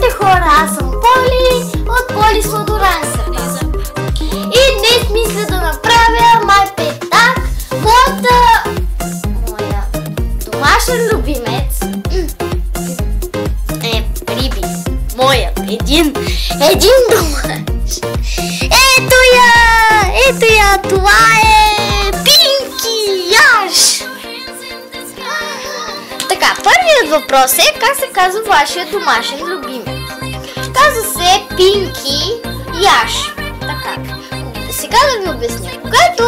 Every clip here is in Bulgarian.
Здравейте хора, аз съм Поли от Поли Сладоранка. И днес мисля да направя май петак, моя домашен любимец. Риби, моят, един домашен. Ето я, това е Пинки Яш. Така, първият въпрос е как се казва вашия домашен любимец. Казва се Пинки Яш. Така, сега да ви обясня. Когато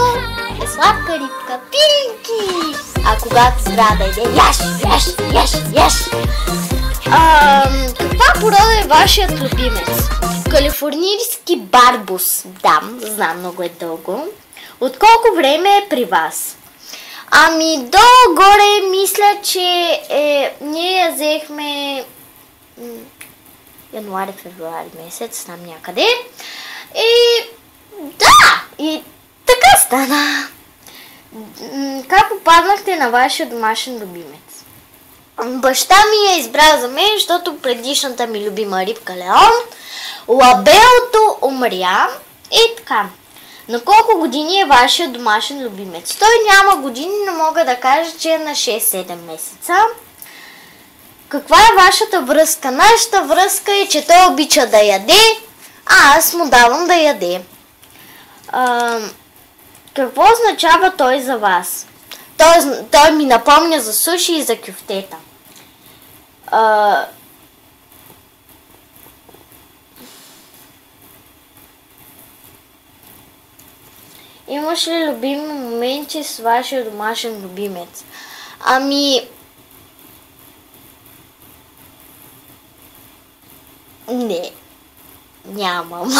е сладка рибка, Пинки, а когато страда иде Яш. Каква порода е вашият любимец? Калифорнийски барбус. Да, знам, много е дълго. От колко време е при вас? Ами долу-горе мисля, че ние я взехме януари-февруари месец, там някъде. И да, и така стана. Как попаднахте на вашия домашен любимец? Баща ми е избрал за мен, защото предишната ми любима рибка Леон, лабелото умря и така. На колко години е вашия домашен любимец? Той няма години, но мога да кажа, че е на 6-7 месеца. Каква е вашата връзка? Нашата връзка е, че той обича да яде, а аз му давам да яде. Какво означава той за вас? Той ми напомня за суши и за кюфтета. Имаш ли любими моменти с вашия домашен любимец? Ами... Не. Нямам.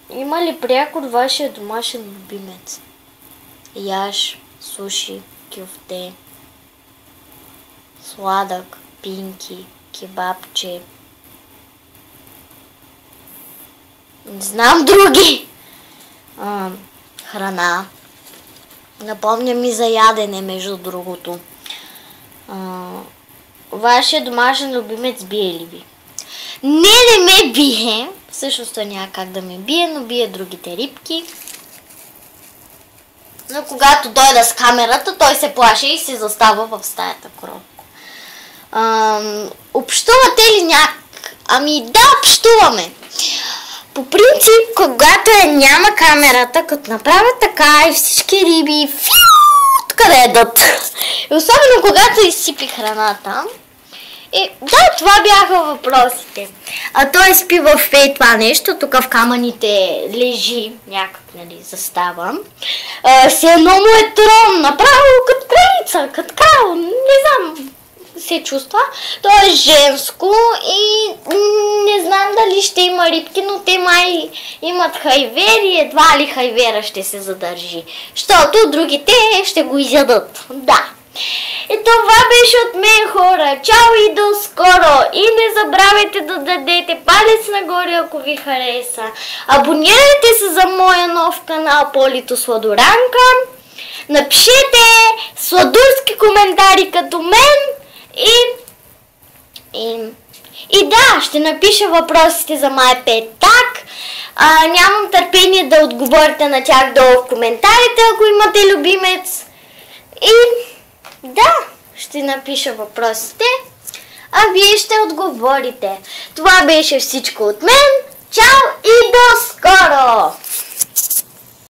Има ли прякор вашия домашен любимец? Яш, суши, кюфте, сладък, пинки, кебабче. Не знам други. Храна. Напомня ми за ядене, между другото. Вашия домашен любимец бие ли ви? Не ме бие. Всъщност той няма как да ме бие, но бие другите рибки. Но когато дойда с камерата, той се плаши и се застава в стаята коробка. Общувате ли някак? Ами да, общуваме. По принцип, когато няма камерата, като направят така и всички риби къде едат. И особено когато изсипи храната. И да, това бяха въпросите. А той спи в това нещо, тук в камъните лежи, някак, нали, застава. Се едно му е трон, направо като кралица, като крал, не знам, се чувства. То е женско и не знам дали ще има рибки, но те май имат хайвер и едва ли хайвера ще се задържи. Защото другите ще го изядат. Да. И това беше от мен, хора. Чао и до скоро! И не забравяйте да дадете палец нагоре, ако ви хареса. Абонирайте се за моя нов канал Полито Сладоранка. Напишете сладурски коментари като мен. И да, ще напиша въпросите за май петак. Нямам търпение да отговорите на тях долу в коментарите, ако имате любимец. И да, ще напиша въпросите, а вие ще отговорите. Това беше всичко от мен. Чао!